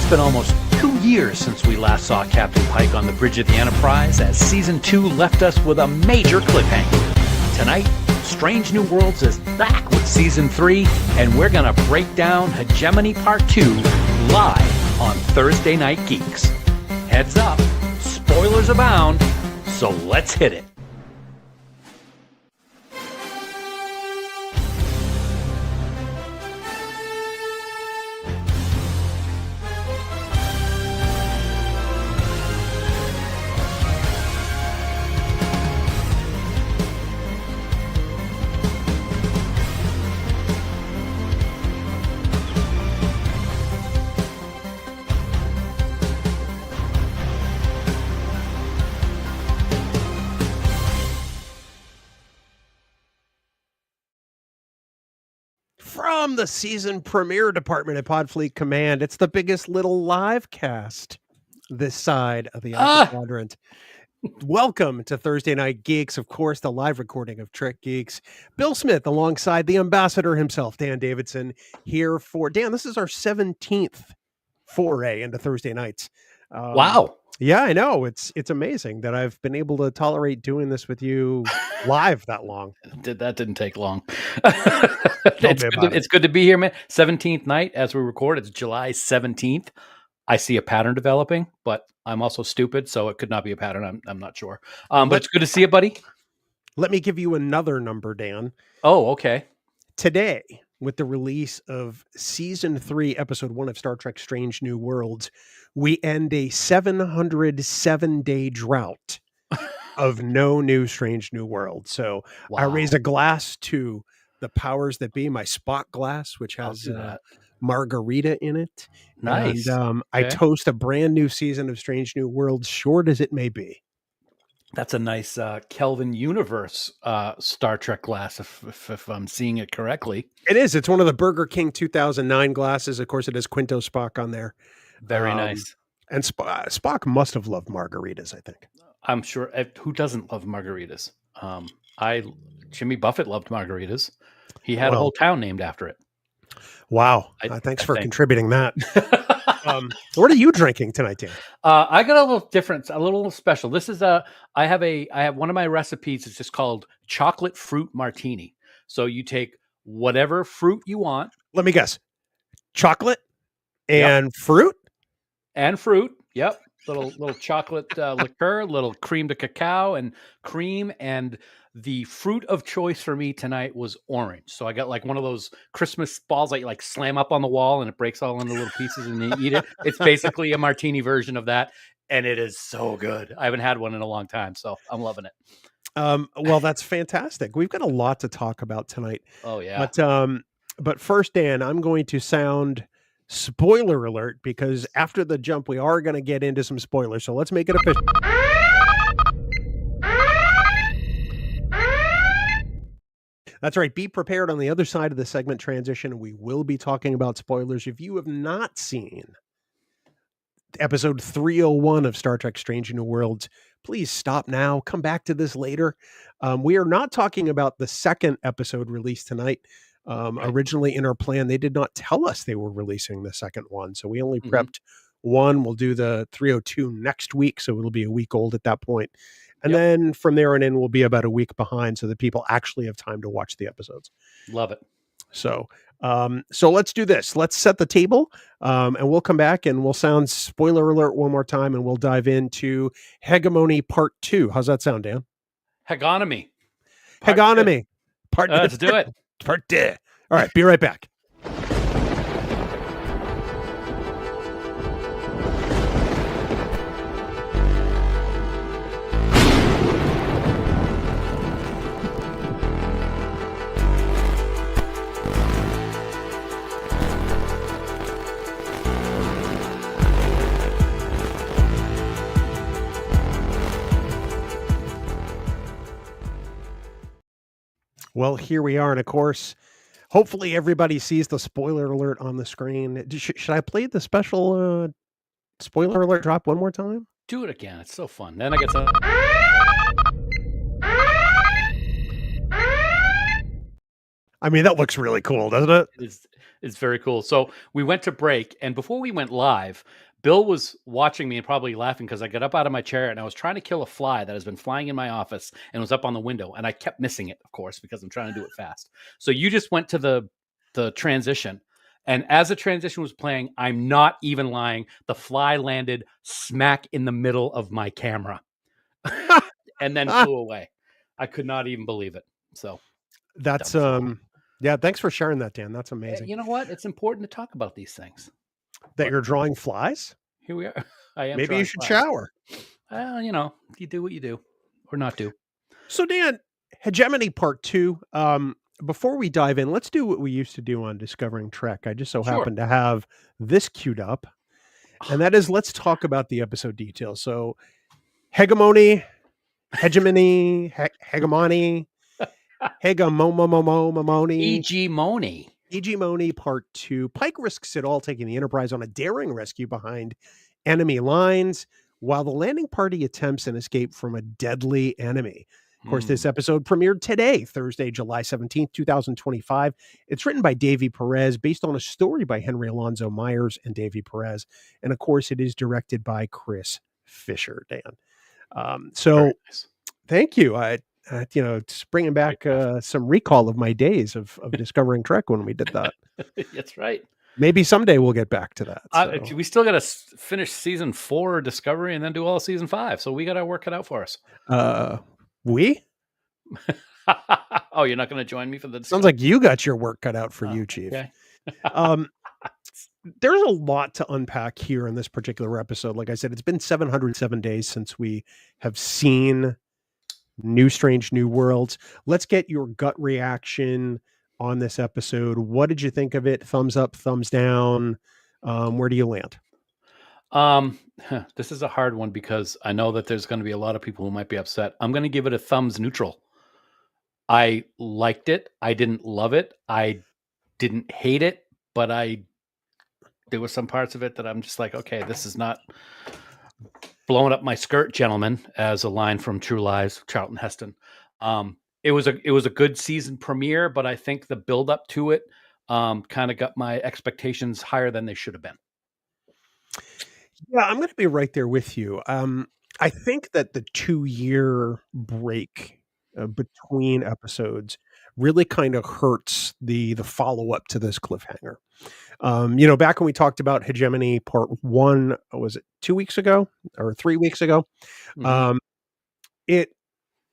been almost 2 years since we last saw Captain Pike on the bridge of the Enterprise, as Season 2 left us with a major cliffhanger. Tonight, Strange New Worlds is back with Season 3, and we're going to break down Hegemony Part 2 live on Thursday Night Geeks. Heads up, spoilers abound, so let's hit it. From the season premiere department at Podfleet Command, it's the biggest little live cast this side of the Alpha Quadrant. Welcome to Thursday Night Geeks, of course, the live recording of Trek Geeks. Bill Smith alongside the ambassador himself, Dan Davidson, here for... Dan, this is our 17th foray into Thursday nights. Wow. Yeah, I know. It's amazing that I've been able to tolerate doing this with you live that long. That didn't take long. It's good to be here, man. 17th night as we record. It's July 17th. I see a pattern developing, but I'm also stupid, so it could not be a pattern. I'm not sure. But it's good to see you, buddy. Let me give you another number, Dan. Oh, okay. Today, with the release of Season 3, Episode 1 of Star Trek Strange New Worlds, we end a 707-day drought of no new Strange New Worlds. So wow. I raise a glass to the powers that be, my Spock glass, which has margarita in it. Nice. And I toast a brand new season of Strange New Worlds, short as it may be. That's a nice Kelvin Universe Star Trek glass, if I'm seeing it correctly. It is. It's one of the Burger King 2009 glasses. Of course, it has Quinto Spock on there. Very nice. And Spock must have loved margaritas, I think. I'm sure. Who doesn't love margaritas? Jimmy Buffett loved margaritas. He had a whole town named after it. Wow. Thanks for contributing that. What are you drinking tonight, Dan? I got a little different, a little special. This is I have one of my recipes. It's just called chocolate fruit martini. So you take whatever fruit you want. Let me guess. Chocolate and fruit? And fruit. Yep. Little chocolate liqueur, little cream de cacao and cream. And the fruit of choice for me tonight was orange. So I got like one of those Christmas balls that you like slam up on the wall and it breaks all into little pieces and you eat it. It's basically a martini version of that. And it is so good. I haven't had one in a long time, so I'm loving it. Well, that's fantastic. We've got a lot to talk about tonight. Oh yeah. But first, Dan, I'm going to sound spoiler alert because after the jump, we are going to get into some spoilers. So let's make it official. That's right. Be prepared on the other side of the segment transition. We will be talking about spoilers. If you have not seen episode 301 of Star Trek Strange New Worlds, please stop now. Come back to this later. We are not talking about the second episode released tonight. Originally in our plan, they did not tell us they were releasing the second one. So we only prepped one. We'll do the 302 next week. So it'll be a week old at that point. And then from there on in, we'll be about a week behind so that people actually have time to watch the episodes. Love it. So let's do this. Let's set the table and we'll come back and we'll sound spoiler alert one more time and we'll dive into Hegemony Part 2. How's that sound, Dan? Hegemony. Hegemony. Let's do it. Part 2. All right. Be right back. Well, here we are. And of course, hopefully everybody sees the spoiler alert on the screen. Should I play the special spoiler alert drop one more time? Do it again. It's so fun. Then I get some. I mean, that looks really cool, doesn't it? It's very cool. So we went to break, and before we went live, Bill was watching me and probably laughing because I got up out of my chair and I was trying to kill a fly that has been flying in my office and was up on the window, and I kept missing it, of course, because I'm trying to do it fast. So you just went to the transition, and as the transition was playing, I'm not even lying, the fly landed smack in the middle of my camera and then flew away. I could not even believe it. So That's yeah, thanks for sharing that, Dan. That's amazing. you know what? It's important to talk about these things. That you're drawing flies? Here we are. I am. Maybe you should shower. Well, you know, you do what you do, or not do. So, Dan, Hegemony Part 2. Before we dive in, let's do what we used to do on Discovering Trek. I just so happen to have this queued up, and that is, let's talk about the episode details. So, Hegemony, Hegemony, Hegemony, Hegemony. Hegemony Part 2. Pike risks it all, taking the Enterprise on a daring rescue behind enemy lines, while the landing party attempts an escape from a deadly enemy. Of course, this episode premiered today, Thursday, July 17th, 2025. It's written by Davey Perez, based on a story by Henry Alonzo Myers and Davey Perez. And of course, it is directed by Chris Fisher, Dan. Thank you. It's bringing back some recall of my days of Discovering Trek when we did that. That's right. Maybe someday we'll get back to that. We still got to finish season 4 of Discovery and then do all of season 5. So we got to work it out for us. We? Oh, you're not going to join me for the Discovery? Sounds like you got your work cut out for you, Chief. Okay. There's a lot to unpack here in this particular episode. Like I said, it's been 707 days since we have seen New Strange New Worlds. Let's get your gut reaction on this episode. What did you think of it? Thumbs up, thumbs down? Where do you land? This is a hard one because I know that there's going to be a lot of people who might be upset. I'm going to give it a thumbs neutral. I liked it. I didn't love it. I didn't hate it, but there were some parts of it that I'm just like, okay, this is not blowing up my skirt, gentlemen, as a line from True Lies, Charlton Heston. It was a good season premiere, but I think the build up to it kind of got my expectations higher than they should have been. Yeah, I'm going to be right there with you. I think that the 2-year break between episodes really kind of hurts the follow-up to this cliffhanger. Back when we talked about Hegemony Part 1, was it 2 weeks ago or 3 weeks ago? Mm-hmm.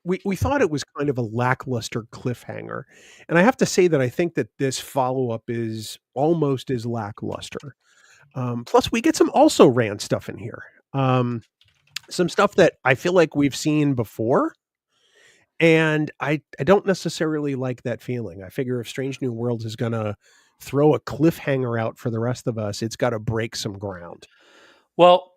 We thought it was kind of a lackluster cliffhanger. And I have to say that I think that this follow-up is almost as lackluster. Plus, we get some also ran stuff in here. Some stuff that I feel like we've seen before. And I don't necessarily like that feeling. I figure if Strange New Worlds is going to throw a cliffhanger out for the rest of us, it's got to break some ground. Well,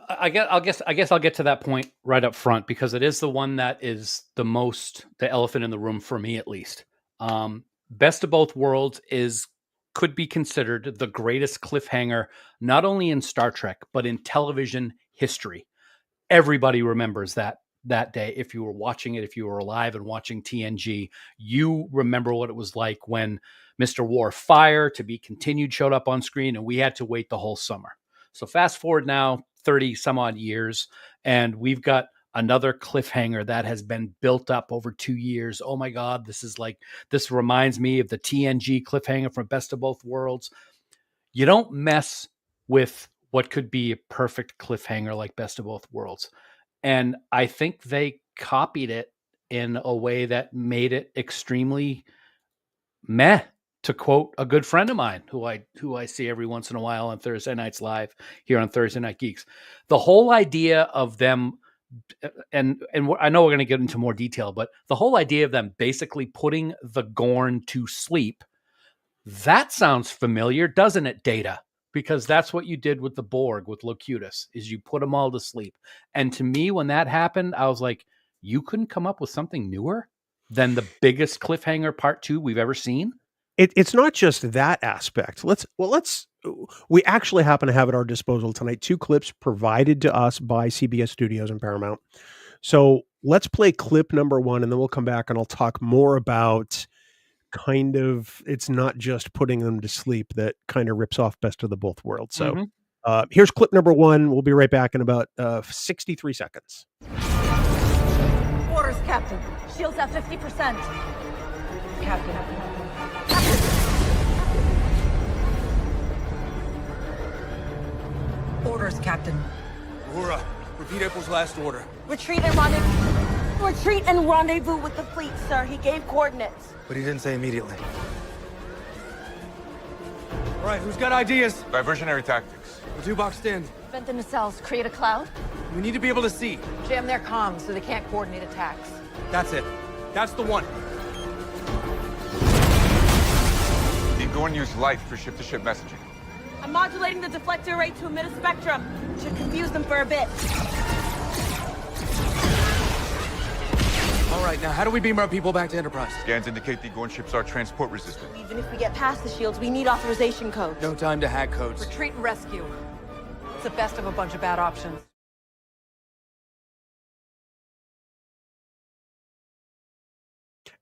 I guess I'll get to that point right up front because it is the one that is the elephant in the room for me, at least. Best of Both Worlds could be considered the greatest cliffhanger, not only in Star Trek, but in television history. Everybody remembers that day. If you were watching it, if you were alive and watching TNG, you remember what it was like when Mr. Worf Fire to be continued showed up on screen and we had to wait the whole summer. So fast forward now 30 some odd years and we've got another cliffhanger that has been built up over 2 years. Oh my God, this reminds me of the TNG cliffhanger from Best of Both Worlds. You don't mess with what could be a perfect cliffhanger like Best of Both Worlds. And I think they copied it in a way that made it extremely meh, to quote a good friend of mine who I see every once in a while on Thursday Nights Live here on Thursday Night Geeks. The whole idea of them, and I know we're going to get into more detail, but the whole idea of them basically putting the Gorn to sleep, that sounds familiar, doesn't it, Data? Because that's what you did with the Borg, with Locutus, is you put them all to sleep. And to me, when that happened, I was like, you couldn't come up with something newer than the biggest cliffhanger Part 2 we've ever seen? It's not just that aspect. We actually happen to have at our disposal tonight 2 clips provided to us by CBS Studios and Paramount. So let's play clip number 1, and then we'll come back and I'll talk more about kind of, it's not just putting them to sleep that kind of rips off Best of the Both Worlds. So here's clip number 1. We'll be right back in about 63 seconds. Orders, Captain. Shields at 50%. Captain. Orders, Captain. Uhura, repeat April's last order. Retreat and rendezvous with the fleet, sir. He gave coordinates. But he didn't say immediately. All right, who's got ideas? Diversionary tactics. We're 2 boxed in. Vent the nacelles, create a cloud. We need to be able to see. Jam their comms so they can't coordinate attacks. That's it. That's the one. The Gorn use light for ship-to-ship messaging. I'm modulating the deflector array to emit a spectrum. Should confuse them for a bit. All right, now how do we beam our people back to Enterprise? Scans indicate the Gorn ships are transport resistant. Even if we get past the shields, we need authorization codes. No time to hack codes. Retreat and rescue. It's the best of a bunch of bad options.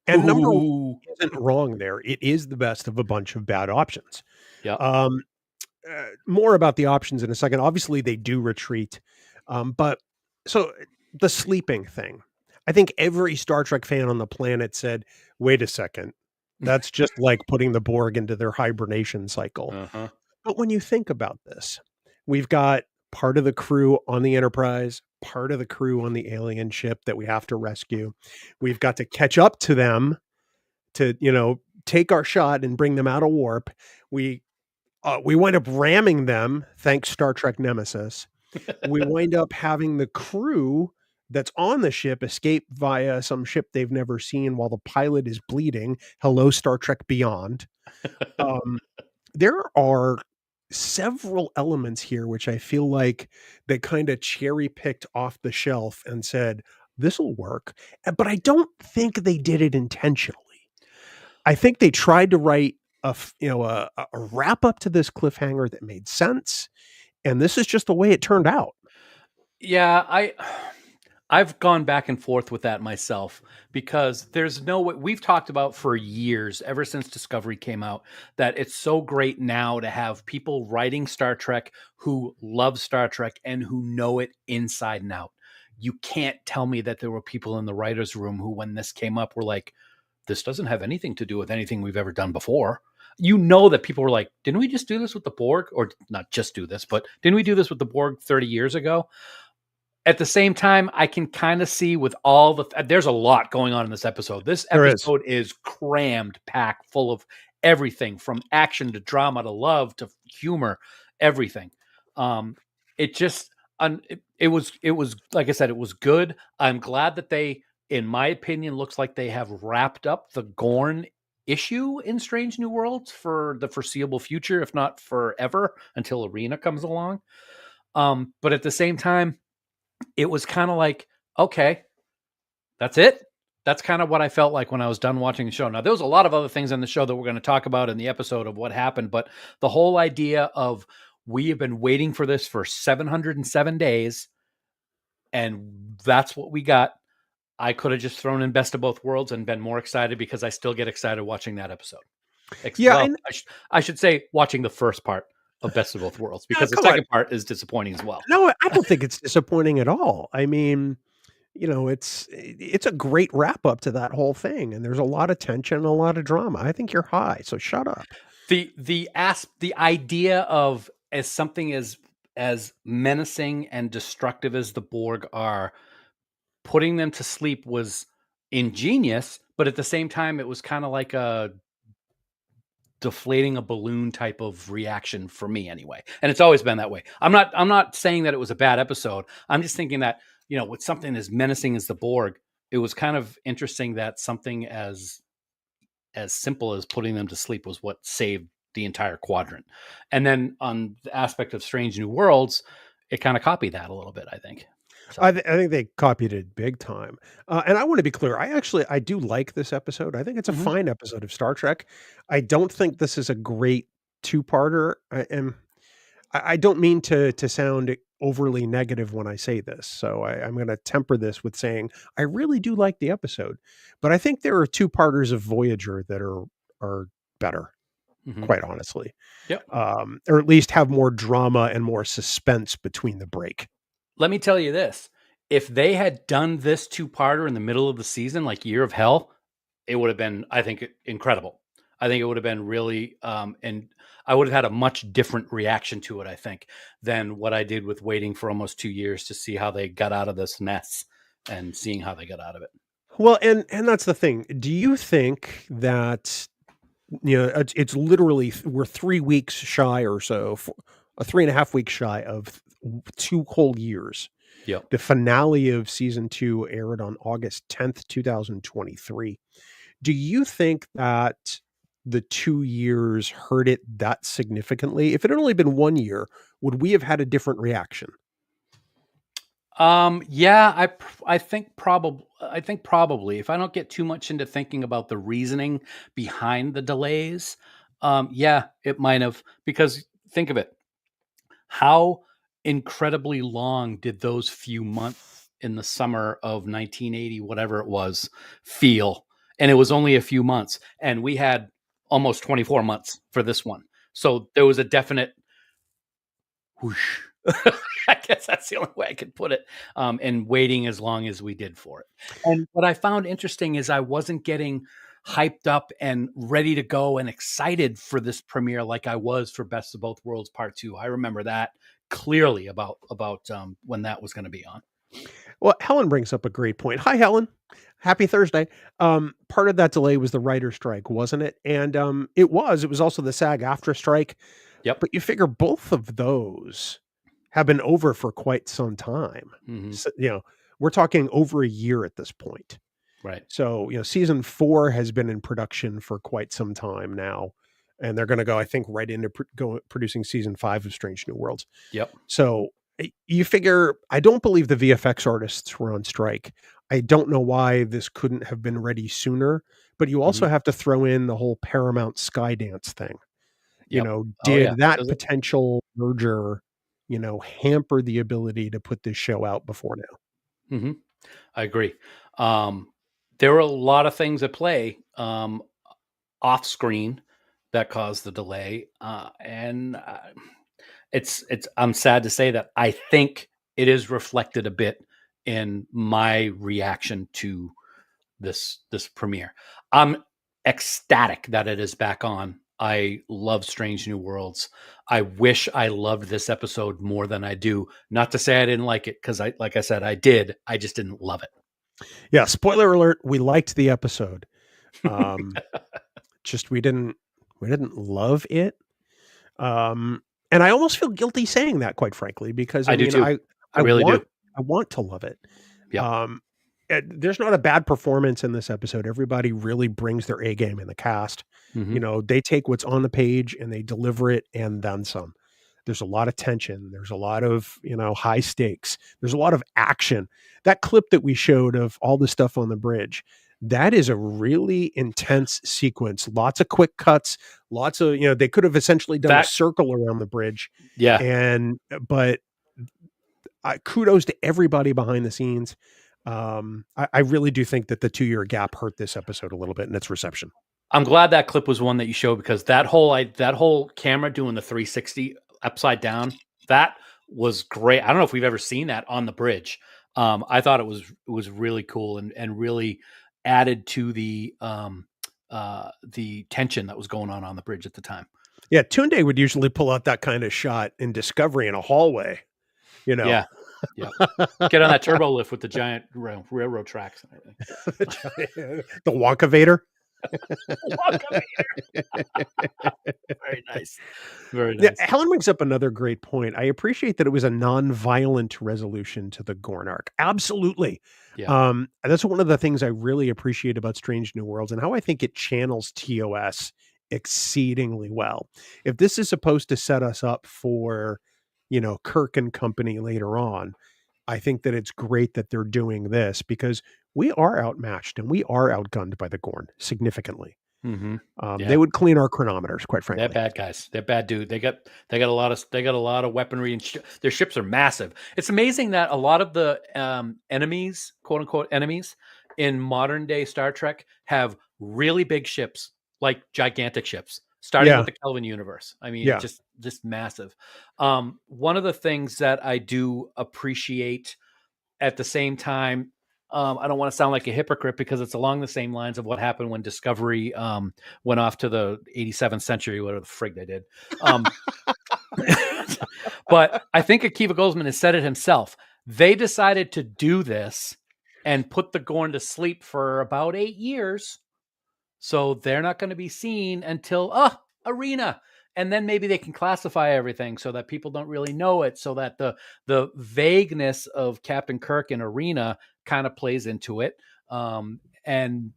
And number 1 isn't wrong there. It is the best of a bunch of bad options. Yeah. More about the options in a second. Obviously, they do retreat. But so the sleeping thing, I think every Star Trek fan on the planet said, wait a second, that's just like putting the Borg into their hibernation cycle. But when you think about this, we've got part of the crew on the Enterprise, part of the crew on the alien ship that we have to rescue. We've got to catch up to them to, take our shot and bring them out of warp. We wind up ramming them, thanks Star Trek Nemesis. We wind up having the crew that's on the ship escape via some ship they've never seen while the pilot is bleeding. Hello, Star Trek Beyond. There are several elements here which I feel like they kind of cherry picked off the shelf and said, this will work. But I don't think they did it intentionally. I think they tried to write a wrap up to this cliffhanger that made sense. And this is just the way it turned out. Yeah, I've gone back and forth with that myself because there's no way. We've talked about for years, ever since Discovery came out, that it's so great now to have people writing Star Trek who love Star Trek and who know it inside and out. You can't tell me that there were people in the writer's room who, when this came up, were like, this doesn't have anything to do with anything we've ever done before. That people were like, didn't we just do this with the Borg? Or not just do this, but didn't we do this with the Borg 30 years ago? At the same time, I can kind of see with all there's a lot going on in this episode. This episode is crammed, packed full of everything from action to drama to love to humor, everything. It was, like I said, it was good. I'm glad that they, in my opinion, looks like they have wrapped up the Gorn issue in Strange New Worlds for the foreseeable future, if not forever, until Arena comes along. But at the same time, it was kind of like, okay, that's it. That's kind of what I felt like when I was done watching the show. Now, there was a lot of other things in the show that we're going to talk about in the episode of what happened, but the whole idea of we have been waiting for this for 707 days, and that's what we got. I could have just thrown in Best of Both Worlds and been more excited because I still get excited watching that episode. I should say watching the first part of Best of Both Worlds because the second part is disappointing as well. No, I don't think it's disappointing at all. I mean, it's a great wrap up to that whole thing, and there's a lot of tension and a lot of drama. I think you're high, so shut up. The idea of as something as menacing and destructive as the Borg are, putting them to sleep was ingenious, but at the same time, it was kind of like a deflating a balloon type of reaction for me anyway. And it's always been that way. I'm not saying that it was a bad episode. I'm just thinking that, with something as menacing as the Borg, it was kind of interesting that something as simple as putting them to sleep was what saved the entire quadrant. And then on the aspect of Strange New Worlds, it kind of copied that a little bit, I think. So. I think they copied it big time. And I want to be clear. I do like this episode. I think it's a fine episode of Star Trek. I don't think this is a great two-parter. I don't mean to sound overly negative when I say this. So I'm going to temper this with saying I really do like the episode. But I think there are two-parters of Voyager that are are better, Mhm. quite honestly. Yep. Or at least have more drama and more suspense between the break. Let me tell you this. If they had done this two-parter in the middle of the season, like Year of Hell, it would have been, I think, incredible. I think it would have been really, and I would have had a much different reaction to it, I think, than what I did with waiting for almost 2 years to see how they got out of this mess and seeing how they got out of it. Well, and that's the thing. Do you think that, you know, it's literally we're 3 weeks shy or so, 3.5 weeks shy of 2 whole years. Yep. The finale of season 2 aired on August 10th, 2023. Do you think that the 2 years hurt it that significantly? If it had only been 1 year, would we have had a different reaction? Yeah, I think probably if I don't get too much into thinking about the reasoning behind the delays, yeah, it might have, because think of it. How incredibly long did those few months in the summer of 1980, whatever it was, feel? And it was only a few months, and we had almost 24 months for this one. So there was a definite whoosh. I guess that's the only way I could put it. And waiting as long as we did for it. And what I found interesting is I wasn't getting hyped up and ready to go and excited for this premiere like I was for Best of Both Worlds Part 2. I remember that clearly about when that was going to be on. Well, Helen brings up a great point. Hi, Helen. Happy Thursday. Part of that delay was the writer strike, wasn't it? And it was also the SAG-AFTRA strike. Yep. But you figure both of those have been over for quite some time. Mm-hmm. So, you know, we're talking over a year at this point. Right. So, you know, season 4 has been in production for quite some time now. And they're going to go, I think, right into producing season 5 of Strange New Worlds. Yep. So you figure, I don't believe the VFX artists were on strike. I don't know why this couldn't have been ready sooner, but you also have to throw in the whole Paramount Skydance thing. You know, did that potential merger, you know, hamper the ability to put this show out before now? Mm-hmm. I agree. There were a lot of things at play off screen that caused the delay, and I'm sad to say that I think it is reflected a bit in my reaction to this premiere. I'm ecstatic that it is back on. I love Strange New Worlds. I wish I loved this episode more than I do. Not to say I didn't like it, because like I said, I did. I just didn't love it. Yeah, spoiler alert, we liked the episode. Just we didn't love it. And I almost feel guilty saying that, quite frankly, because I do too. I really do. I want to love it. Yeah. There's not a bad performance in this episode. Everybody really brings their A game in the cast. Mm-hmm. You know, they take what's on the page and they deliver it and then some. There's a lot of tension. There's a lot of, you know, high stakes. There's a lot of action. That clip that we showed of all the stuff on the bridge, that is a really intense sequence. Lots of quick cuts, lots of, you know, they could have essentially done a circle around the bridge. Yeah. But kudos to everybody behind the scenes. I really do think that the 2-year gap hurt this episode a little bit in its reception. I'm glad that clip was one that you showed, because that whole camera doing the 360 upside down, that was great. I don't know if we've ever seen that on the bridge. I thought it was really cool and really added to the tension that was going on the bridge at the time. Yeah, Tunde would usually pull out that kind of shot in Discovery in a hallway. You know. Yeah. Get on that turbo lift with the giant railroad tracks and everything. The Wonkavator. Very nice. Very nice. Yeah, Helen brings up another great point. I appreciate that it was a non-violent resolution to the Gorn arc. Absolutely. Yeah. That's one of the things I really appreciate about Strange New Worlds, and how I think it channels TOS exceedingly well. If this is supposed to set us up for, you know, Kirk and company later on, I think that it's great that they're doing this, because we are outmatched and we are outgunned by the Gorn significantly. Mm-hmm. They would clean our chronometers, quite frankly. They're bad guys. They're bad dude. They got a lot of weaponry, and their ships are massive. It's amazing that a lot of the enemies, quote unquote enemies, in modern day Star Trek have really big ships like gigantic ships, starting Yeah. with the Kelvin universe. I mean, Yeah. just massive. One of the things that I do appreciate at the same time, I don't want to sound like a hypocrite because it's along the same lines of what happened when Discovery went off to the 87th century, whatever the frig they did. But I think Akiva Goldsman has said it himself. They decided to do this and put the Gorn to sleep for about 8 years. So they're not going to be seen until Arena. And then maybe they can classify everything so that people don't really know it, so that the vagueness of Captain Kirk in Arena kind of plays into it. And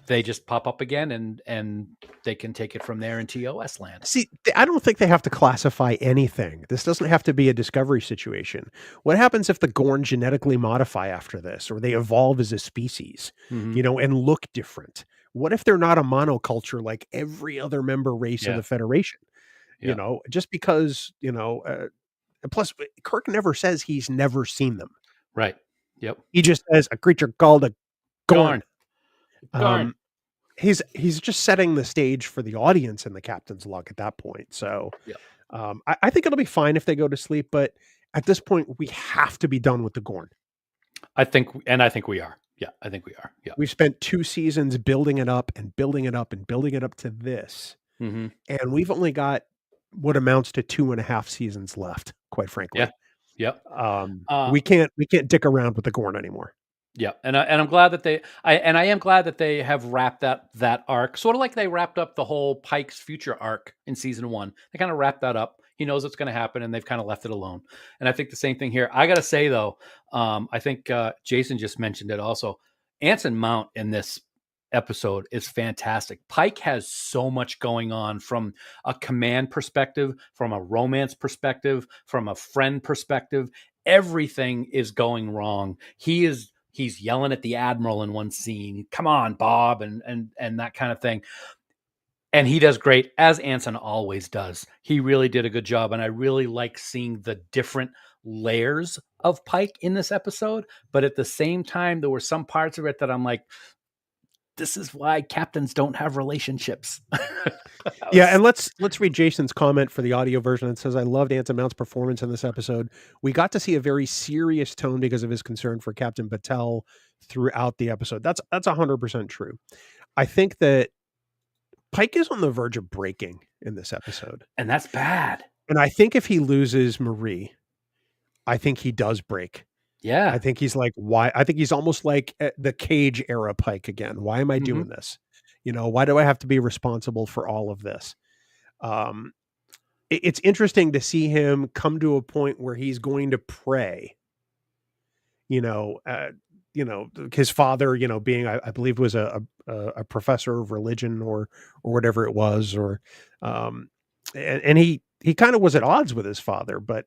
they just pop up again and they can take it from there in TOS land. See, I don't think they have to classify anything. This doesn't have to be a Discovery situation. What happens if the Gorn genetically modify after this, or they evolve as a species, and look different? What if they're not a monoculture like every other member race of the Federation? Just because, plus Kirk never says he's never seen them. Right. Yep. He just says a creature called a Gorn. Gorn. He's just setting the stage for the audience in the captain's log at that point. So I think it'll be fine if they go to sleep, but at this point we have to be done with the Gorn. I think we are. Yeah, I think we are. Yeah. We've spent 2 seasons building it up and building it up and building it up to this. And we've only got what amounts to 2.5 seasons left, quite frankly. Yeah. Yep. We can't dick around with the Gorn anymore. Yeah, and I'm glad that I am glad that they have wrapped that arc, sort of like they wrapped up the whole Pike's future arc in season 1. They kind of wrapped that up. He knows what's going to happen, and they've kind of left it alone. And I think the same thing here. I got to say though, I think Jason just mentioned it also. Anson Mount in this episode is fantastic. Pike has so much going on from a command perspective, from a romance perspective, from a friend perspective. Everything is going wrong. He's yelling at the Admiral in one scene. Come on, Bob, and that kind of thing. And he does great, as Anson always does. He really did a good job, and I really like seeing the different layers of Pike in this episode. But at the same time, there were some parts of it that I'm like, this is why captains don't have relationships. Yeah, and let's read Jason's comment for the audio version. It says, I loved Anson Mount's performance in this episode. We got to see a very serious tone because of his concern for Captain Batel throughout the episode. That's 100% true. I think that Pike is on the verge of breaking in this episode. And that's bad. And I think if he loses Marie, I think he does break. Yeah. I think he's like, why? I think he's almost like the Cage era Pike again. Why am I doing this? Why do I have to be responsible for all of this? It's interesting to see him come to a point where he's going to pray, his father, being, I believe was a professor of religion or whatever it was, or, and he kind of was at odds with his father, but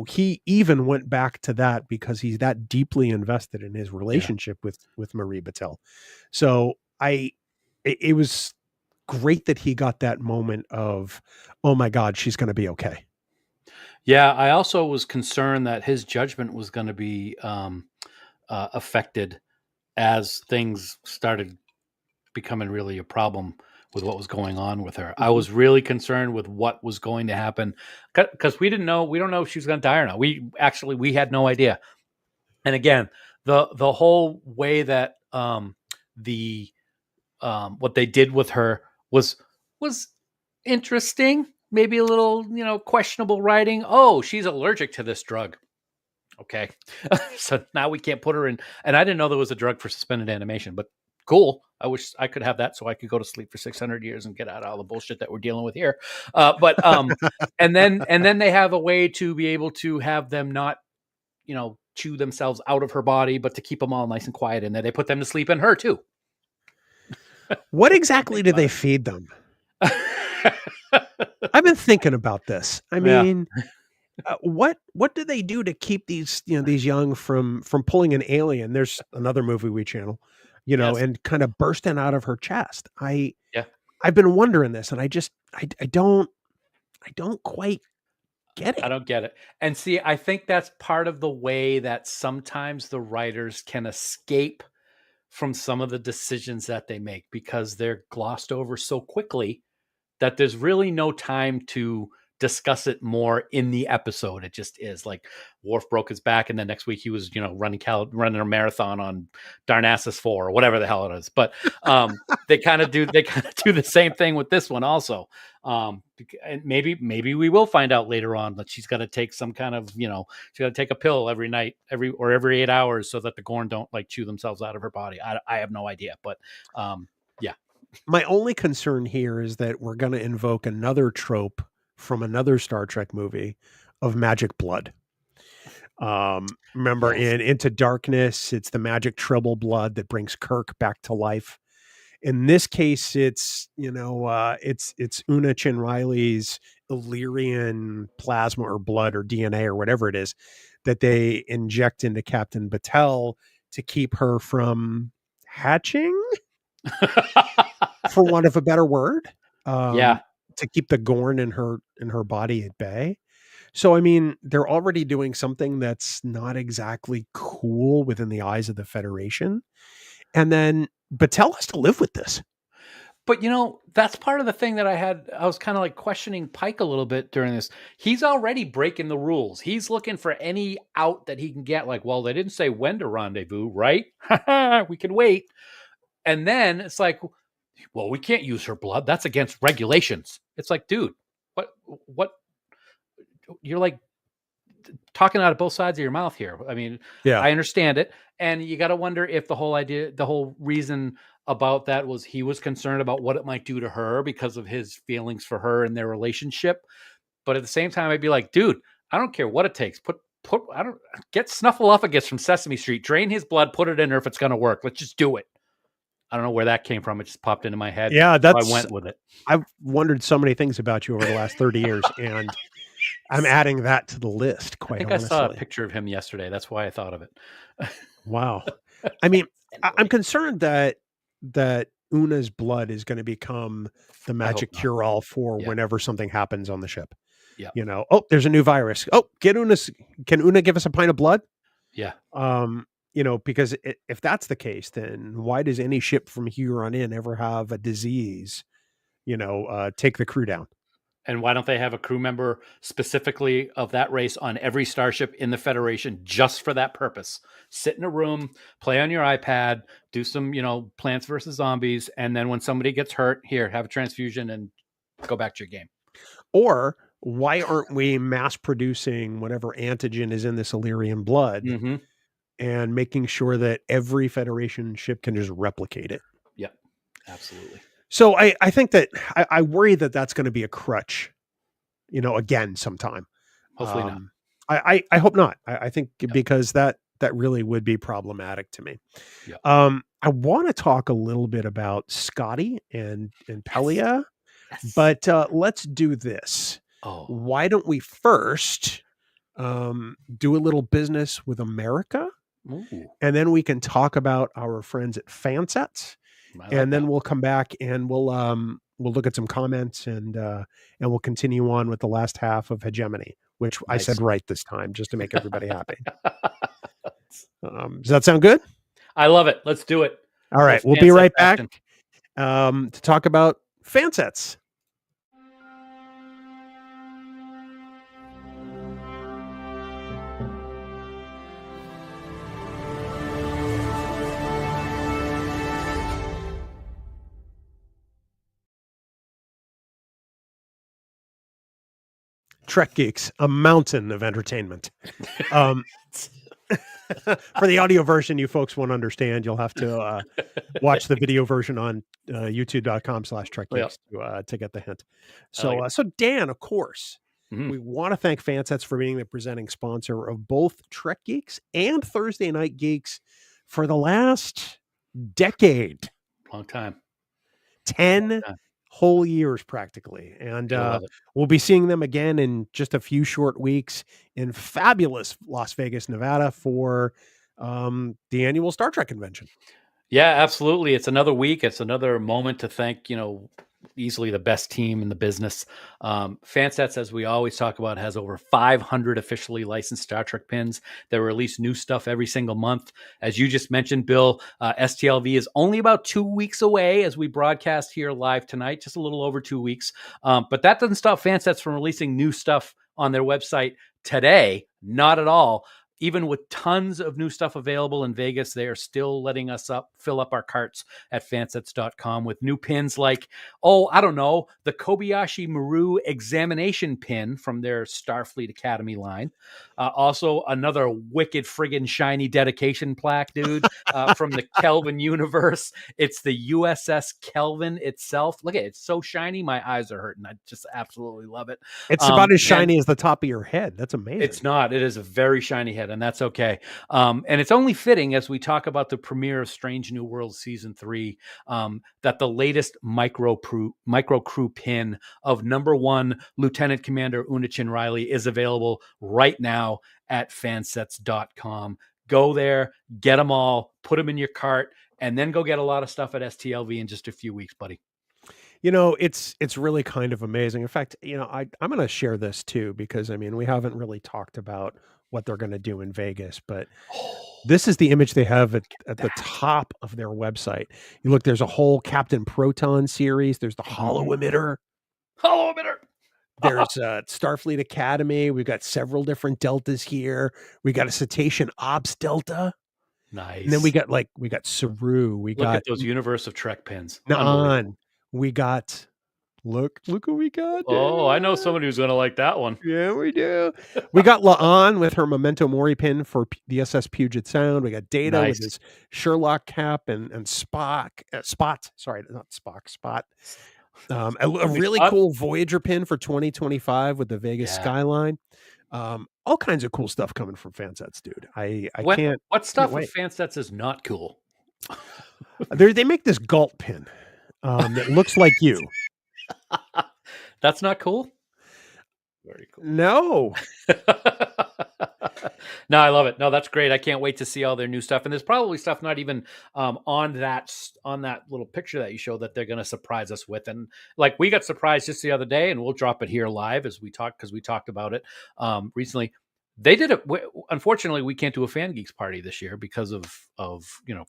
he even went back to that because he's that deeply invested in his relationship with Marie Batel. So it was great that he got that moment of, oh my God, she's going to be okay. Yeah. I also was concerned that his judgment was going to be affected as things started becoming really a problem with what was going on with her. I was really concerned with what was going to happen because we don't know if she was going to die or not. We had no idea. And again, the whole way that what they did with her was interesting. Maybe a little, questionable writing. Oh, she's allergic to this drug. Okay. So now we can't put her in. And I didn't know there was a drug for suspended animation, but cool. I wish I could have that so I could go to sleep for 600 years and get out of all the bullshit that we're dealing with here. And then they have a way to be able to have them not, chew themselves out of her body, but to keep them all nice and quiet in there. They put them to sleep in her too. What exactly do they feed them? I've been thinking about this. I mean, what do they do to keep these young from pulling an alien? There's another movie we channel, and kind of bursting out of her chest. I've been wondering this, and I don't quite get it. I don't get it. And see, I think that's part of the way that sometimes the writers can escape from some of the decisions that they make because they're glossed over so quickly that there's really no time to discuss it more in the episode. It just is like Worf broke his back, and then next week he was, running a marathon on Darnassus 4 or whatever the hell it is. But they kind of do the same thing with this one also. And maybe we will find out later on that she's got to take some kind of, she's got to take a pill every night, every 8 hours, so that the Gorn don't like chew themselves out of her body. I have no idea, but yeah. My only concern here is that we're going to invoke another trope from another Star Trek movie of magic blood. Remember in Into Darkness, it's the magic triple blood that brings Kirk back to life. In this case, it's Una Chin Riley's Illyrian plasma or blood or DNA or whatever it is that they inject into Captain Batel to keep her from hatching, for want of a better word. To keep the Gorn in her body at bay. So, I mean, they're already doing something that's not exactly cool within the eyes of the Federation. And then Batel has to live with this. But, that's part of the thing that I was kind of like questioning Pike a little bit during this. He's already breaking the rules. He's looking for any out that he can get. Like, well, they didn't say when to rendezvous, right? We can wait. And then it's like, well, we can't use her blood. That's against regulations. It's like, dude, what? You're like talking out of both sides of your mouth here. I mean, I understand it. And you got to wonder if the whole reason about that was he was concerned about what it might do to her because of his feelings for her and their relationship. But at the same time, I'd be like, dude, I don't care what it takes. Get Snuffleupagus from Sesame Street, drain his blood, put it in her if it's going to work. Let's just do it. I don't know where that came from. It just popped into my head. Yeah, so I went with it. I've wondered so many things about you over the last 30 years, and I'm adding that to the list. Quite honestly, I saw a picture of him yesterday. That's why I thought of it. Wow. I mean, I'm concerned that Una's blood is going to become the magic cure-all for whenever something happens on the ship. Yeah. There's a new virus. Oh, can Una give us a pint of blood? Yeah. Because if that's the case, then why does any ship from here on in ever have a disease, take the crew down? And why don't they have a crew member specifically of that race on every starship in the Federation just for that purpose? Sit in a room, play on your iPad, do some, Plants vs. Zombies. And then when somebody gets hurt, here, have a transfusion and go back to your game. Or why aren't we mass producing whatever antigen is in this Illyrian blood? Mm-hmm. And making sure that every Federation ship can just replicate it. Yeah, absolutely. So I think that I worry that that's going to be a crutch, again sometime. Hopefully not. I hope not. I think because that really would be problematic to me. Yeah. I want to talk a little bit about Scotty and Pelia, but let's do this. Oh. Why don't we first do a little business with America? Ooh. And then we can talk about our friends at FanSets, and then we'll come back and we'll look at some comments and we'll continue on with the last half of Hegemony, which I said right this time, just to make everybody happy. Does that sound good? I love it. Let's do it. All right, we'll be right back to talk about FanSets. Trek Geeks, a mountain of entertainment. For the audio version, you folks won't understand. You'll have to watch the video version on youtube.com/Trek Geeks to get the hint. So, so Dan, of course, we want to thank FanSets for being the presenting sponsor of both Trek Geeks and Thursday Night Geeks for the last decade. Long time. 10 whole years practically. And we'll be seeing them again in just a few short weeks in fabulous Las Vegas, Nevada for the annual Star Trek convention. Yeah, absolutely. It's another week. It's another moment to thank, easily the best team in the business. FanSets, as we always talk about, has over 500 officially licensed Star Trek pins. They release new stuff every single month. As you just mentioned, Bill, STLV is only about 2 weeks away as we broadcast here live tonight, just a little over 2 weeks. But that doesn't stop FanSets from releasing new stuff on their website today. Not at all. Even with tons of new stuff available in Vegas, they are still letting us fill up our carts at fansets.com with new pins like, I don't know, the Kobayashi Maru examination pin from their Starfleet Academy line. Also, another wicked friggin' shiny dedication plaque, dude, from the Kelvin universe. It's the USS Kelvin itself. Look at it. It's so shiny. My eyes are hurting. I just absolutely love it. It's about as shiny as the top of your head. That's amazing. It's not. It is a very shiny head, and that's okay. And it's only fitting as we talk about the premiere of Strange New Worlds Season 3 that the latest micro crew pin of #1 Lieutenant Commander Unachin Riley is available right now at fansets.com. Go there, get them all, put them in your cart, and then go get a lot of stuff at STLV in just a few weeks, buddy. It's really kind of amazing. In fact, I'm going to share this too, because we haven't really talked about what they're going to do in Vegas, but this is the image they have at the top of their website. You look, there's a whole Captain Proton series. There's the Hollow Emitter. There's Starfleet Academy. We've got several different deltas here. We got a Cetacean Ops Delta. Nice. And then we got Saru. Look at those Universe of Trek pins. We got look what we got. Oh, I know somebody who's gonna like that one. Yeah, we do. We got La'an with her Memento Mori pin for the SS Puget Sound. We got Data with his Sherlock cap and Spot. Sorry, not Spock. Spot. A really cool Voyager pin for 2025 with the Vegas skyline. All kinds of cool stuff coming from FanSets, dude. What stuff with FanSets is not cool? They make this Galt pin that looks like you. That's not cool. Very cool. No. No, I love it. No, that's great. I can't wait to see all their new stuff. And there's probably stuff not even on that little picture that you showed that they're going to surprise us with. And like we got surprised just the other day, and we'll drop it here live as we talk, because we talked about it recently. They did it. Unfortunately, we can't do a Fan Geeks party this year because of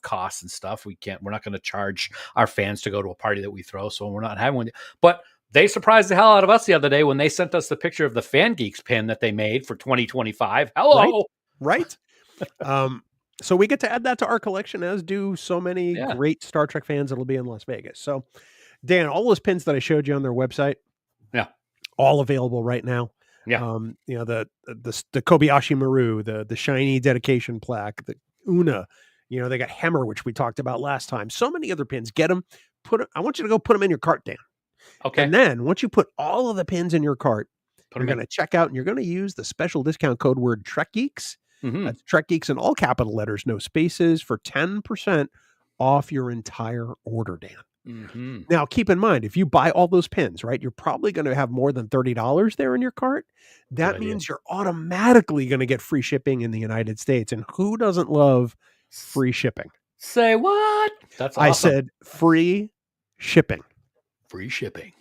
costs and stuff. We're not going to charge our fans to go to a party that we throw, so we're not having one. But they surprised the hell out of us the other day when they sent us the picture of the Fan Geeks pin that they made for 2025. Hello, right? So we get to add that to our collection, as do so many great Star Trek fans that'll be in Las Vegas. So, Dan, all those pins that I showed you on their website, all available right now. Yeah. The Kobayashi Maru, the shiny dedication plaque, the Una, they got Hemmer, which we talked about last time. So many other pins. Get them. I want you to go put them in your cart, Dan. Okay. And then once you put all of the pins in your cart, you're going to check out and you're going to use the special discount code word Trek Geeks. Mm-hmm. That's Trek Geeks in all capital letters, no spaces, for 10% off your entire order, Dan. Mm-hmm. Now, keep in mind, if you buy all those pins, right, you're probably going to have more than $30 there in your cart. That means you're automatically going to get free shipping in the United States. And who doesn't love free shipping? Say what? That's awesome. I said free shipping. Free shipping.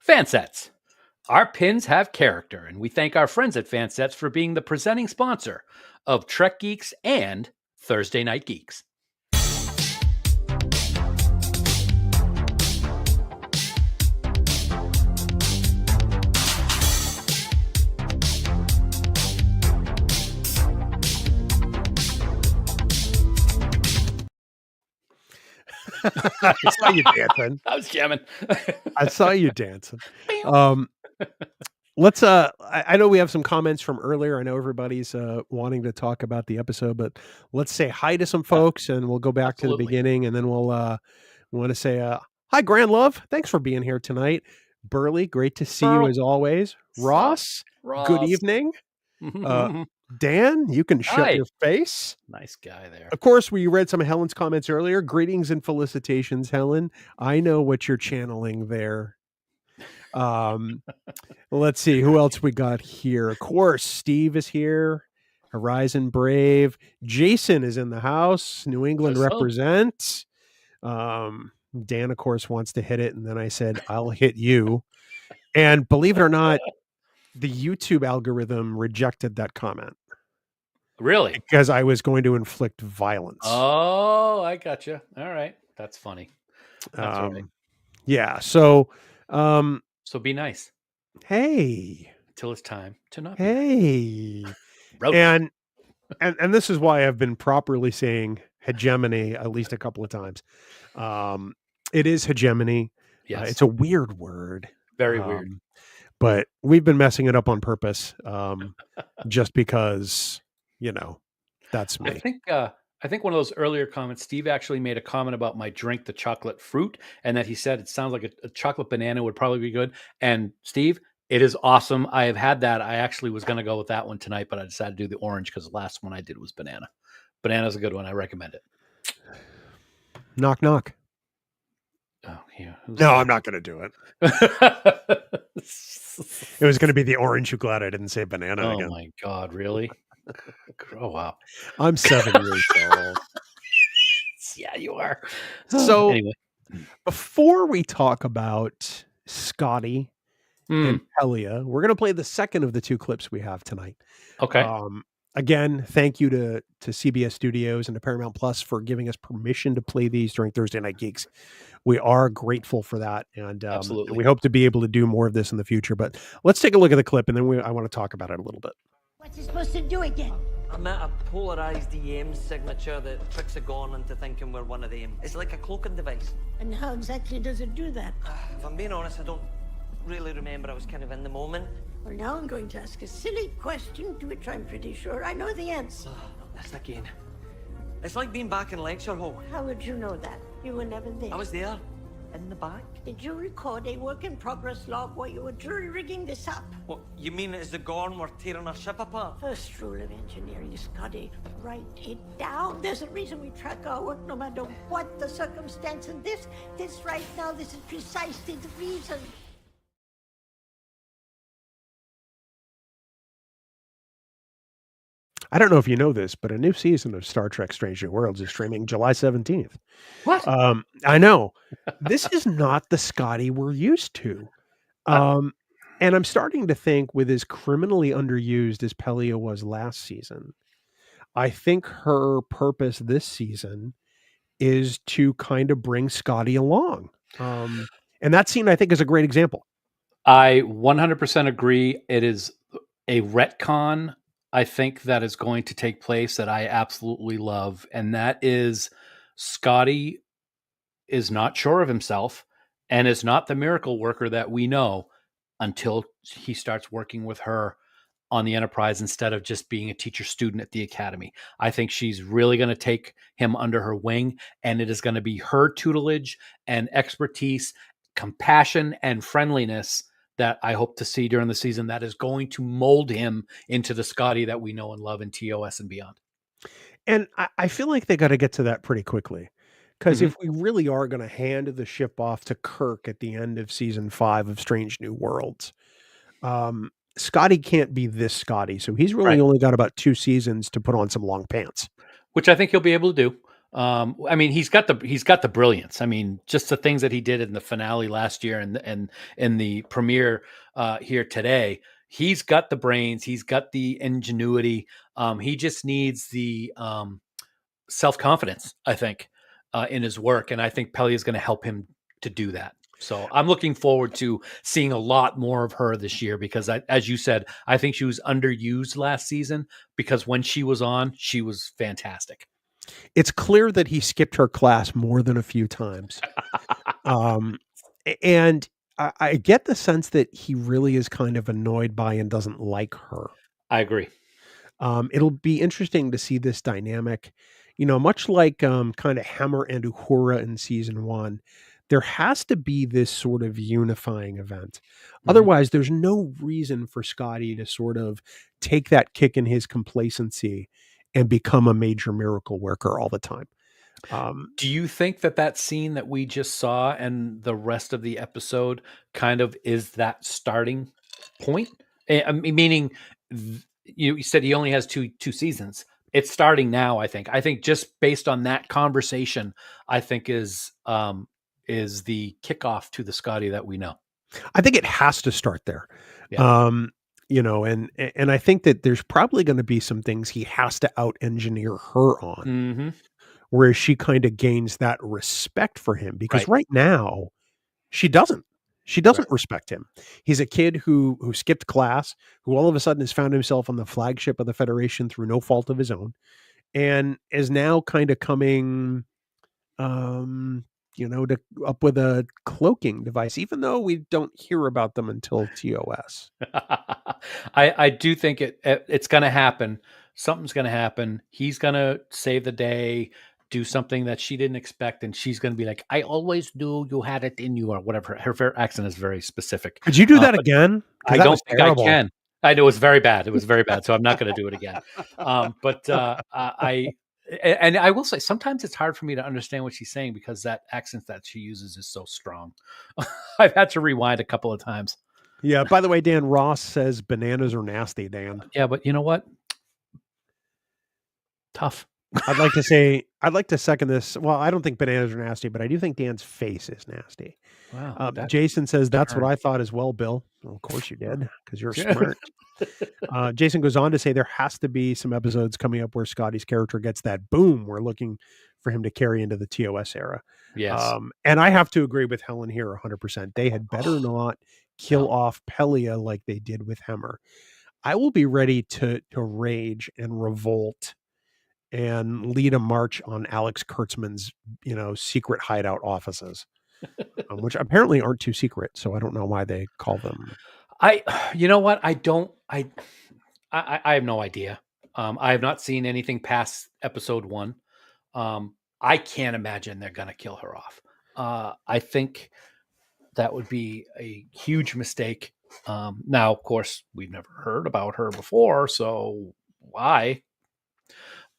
FanSets. Our pins have character, and we thank our friends at FanSets for being the presenting sponsor of Trek Geeks and Thursday Night Geeks. I saw you dancing. I was jamming. I saw you dancing. Let's I know we have some comments from earlier. I know everybody's wanting to talk about the episode, but let's say hi to some folks and we'll go back to the beginning, and then we'll want to say hi, Grand Love. Thanks for being here tonight. Burley, great to see you as always. Ross, good evening. Dan, you can shut your face. Nice guy there. Of course, we read some of Helen's comments earlier. Greetings and felicitations, Helen. I know what you're channeling there. Let's see who else we got here. Of course, Steve is here. Horizon Brave. Jason is in the house. New England represent. Dan, of course, wants to hit it, and then I said, I'll hit you. And believe it or not, the YouTube algorithm rejected that comment Really? because I was going to inflict violence. Oh, I got you. All right. That's funny. That's all right. Yeah. So, So be nice hey, till it's time to not be hey, nice. and this is why I've been properly saying hegemony at least a couple of times. It is hegemony. Yes. It's a weird word. Very weird. But we've been messing it up on purpose, just because, that's me. I think one of those earlier comments, Steve actually made a comment about my drink, the chocolate fruit, and that he said it sounds like a chocolate banana would probably be good. And Steve, it is awesome. I have had that. I actually was going to go with that one tonight, but I decided to do the orange because the last one I did was banana. Banana's a good one. I recommend it. Knock, knock. Oh, yeah. No, I'm not going to do it. It was going to be the orange. Who glad I didn't say banana again. Oh my God, really? Oh, wow. I'm 7 years old. Yeah, you are. So anyway, before we talk about Scotty and Pelia, we're going to play the second of the two clips we have tonight. Okay. Again, thank you to CBS Studios and to Paramount Plus for giving us permission to play these during Thursday Night Geeks. We are grateful for that, and Absolutely. we hope to be able to do more of this in the future. But let's take a look at the clip, and then I want to talk about it a little bit. What's he supposed to do again? I met a polarized EM signature that tricks a Gorn into thinking we're one of them. It's like a cloaking device. And how exactly does it do that? If I'm being honest, I don't really remember. I was kind of in the moment. Well, now I'm going to ask a silly question to which I'm pretty sure I know the answer. Not this again. It's like being back in lecture hall. How would you know that? You were never there. I was there, in the back. Did you record a work-in-progress log while you were jury-rigging this up? What, you mean as the Gorn were tearing our ship apart? First rule of engineering, Scotty, write it down. There's a reason we track our work no matter what the circumstance. And this right now, this is precisely the reason. I don't know if you know this, but a new season of Star Trek Strange New Worlds is streaming July 17th. What? I know. This is not the Scotty we're used to. And I'm starting to think, with as criminally underused as Pelia was last season, I think her purpose this season is to kind of bring Scotty along. And that scene, I think, is a great example. I 100% agree. It is a retcon, I think, that is going to take place that I absolutely love. And that is Scotty is not sure of himself and is not the miracle worker that we know until he starts working with her on the Enterprise instead of just being a teacher student at the Academy. I think she's really going to take him under her wing, and it is going to be her tutelage and expertise, compassion and friendliness that I hope to see during the season that is going to mold him into the Scotty that we know and love in TOS and beyond. And I feel like they got to get to that pretty quickly. Because if we really are going to hand the ship off to Kirk at the end of season 5 of Strange New Worlds, Scotty can't be this Scotty. So he's really only got about 2 seasons to put on some long pants, which I think he'll be able to do. I mean, he's got the brilliance. I mean, just the things that he did in the finale last year and in the premiere here today. He's got the brains. He's got the ingenuity. He just needs the self-confidence, I think, in his work. And I think Pelia is going to help him to do that. So I'm looking forward to seeing a lot more of her this year because, as you said, I think she was underused last season because when she was on, she was fantastic. It's clear that he skipped her class more than a few times. And I get the sense that he really is kind of annoyed by and doesn't like her. I agree. It'll be interesting to see this dynamic, much like kind of Hammer and Uhura in season 1. There has to be this sort of unifying event. Otherwise, there's no reason for Scotty to sort of take that kick in his complacency and become a major miracle worker all the time. Do you think that scene that we just saw and the rest of the episode kind of is that starting point? Meaning, you said he only has two seasons. It's starting now, I think. I think just based on that conversation, I think is is the kickoff to the Scotty that we know. I think it has to start there. Yeah. And I think that there's probably going to be some things he has to out engineer her on, Mm-hmm. where she kind of gains that respect for him, because Right. right now she doesn't. She doesn't Right. respect him. He's a kid who skipped class, who all of a sudden has found himself on the flagship of the Federation through no fault of his own, and is now kind of coming, up with a cloaking device, even though we don't hear about them until TOS. I do think it's going to happen. Something's going to happen. He's going to save the day, do something that she didn't expect, and she's going to be like, "I always knew you had it in you," or whatever. Her accent is very specific. Could you do that But again? 'Cause I that don't was think terrible. I can. I know it was very bad. It was very bad. So I'm not going to do it again. And I will say, sometimes it's hard for me to understand what she's saying because that accent that she uses is so strong. I've had to rewind a couple of times. Yeah. By the way, Dan Ross says bananas are nasty, Dan. Yeah, but you know what? Tough. I'd like to second this. Well, I don't think bananas are nasty, but I do think Dan's face is nasty. Wow. Jason says, that's what I thought as well, Bill. Well, of course you did, because you're smart. Jason goes on to say there has to be some episodes coming up where Scotty's character gets that boom we're looking for him to carry into the TOS era. Yes. And I have to agree with Helen here 100%. They had better not kill off Pelia like they did with Hemmer. I will be ready to rage and revolt and lead a march on Alex Kurtzman's, secret hideout offices, which apparently aren't too secret. So I don't know why they call them. You know what? I have no idea. I have not seen anything past episode 1. I can't imagine they're going to kill her off. I think that would be a huge mistake. Now, of course, we've never heard about her before, so why?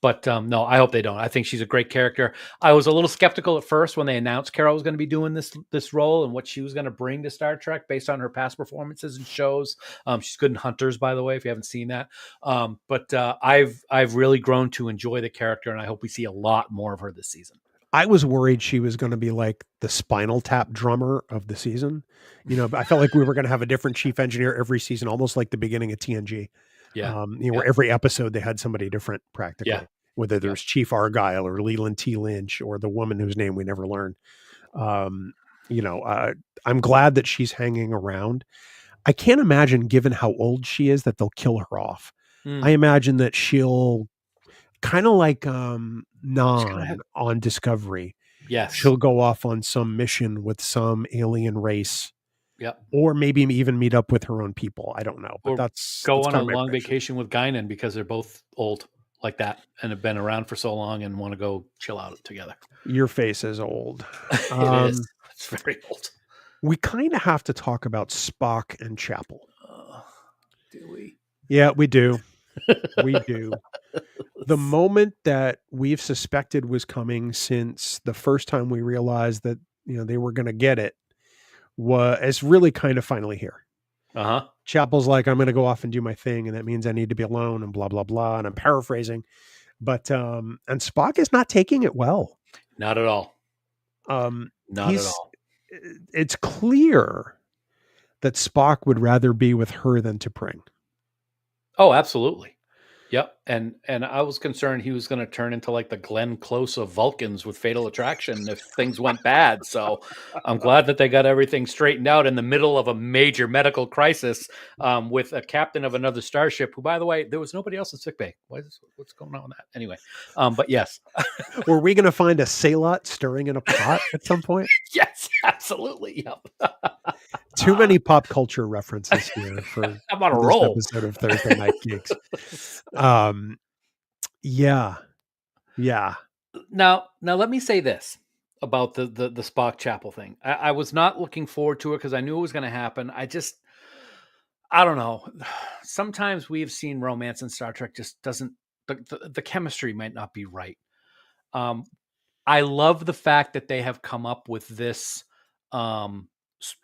But no, I hope they don't. I think she's a great character. I was a little skeptical at first when they announced Carol was going to be doing this role and what she was going to bring to Star Trek based on her past performances and shows. She's good in Hunters, by the way, if you haven't seen that. But I've really grown to enjoy the character, and I hope we see a lot more of her this season. I was worried she was going to be like the Spinal Tap drummer of the season. I felt like we were going to have a different chief engineer every season, almost like the beginning of TNG. Yeah. Where every episode they had somebody different practically. Yeah. Whether there's Chief Argyle or Leland T. Lynch or the woman whose name we never learned. I'm glad that she's hanging around. I can't imagine, given how old she is, that they'll kill her off. I imagine that she'll kind of like Nan on Discovery. Yes. She'll go off on some mission with some alien race. Yep. Or maybe even meet up with her own people. I don't know. But or that's go on a long vacation with Guinan because they're both old like that and have been around for so long and want to go chill out together. Your face is old. It is. It's very old. We kind of have to talk about Spock and Chapel. Do we? Yeah, we do. We do. The moment that we've suspected was coming since the first time we realized that they were going to get it is really kind of finally here. Uh-huh. Chapel's like, I'm going to go off and do my thing, and that means I need to be alone and blah, blah, blah. And I'm paraphrasing. But and Spock is not taking it well. Not at all. Not at all. It's clear that Spock would rather be with her than T'Pring. Oh, absolutely. Yep. And I was concerned he was going to turn into like the Glenn Close of Vulcans with Fatal Attraction if things went bad. So I'm glad that they got everything straightened out in the middle of a major medical crisis with a captain of another starship who, by the way, there was nobody else in sickbay. What's going on with that? Anyway, but yes. Were we going to find a Sailot stirring in a pot at some point? Yes, absolutely. Yep. Too many pop culture references here for I'm on a roll. Episode of Thursday Night Geeks. Yeah. Now let me say this about the Spock Chapel thing. I was not looking forward to it because I knew it was going to happen. I don't know. Sometimes we've seen romance in Star Trek just doesn't. The chemistry might not be right. I love the fact that they have come up with this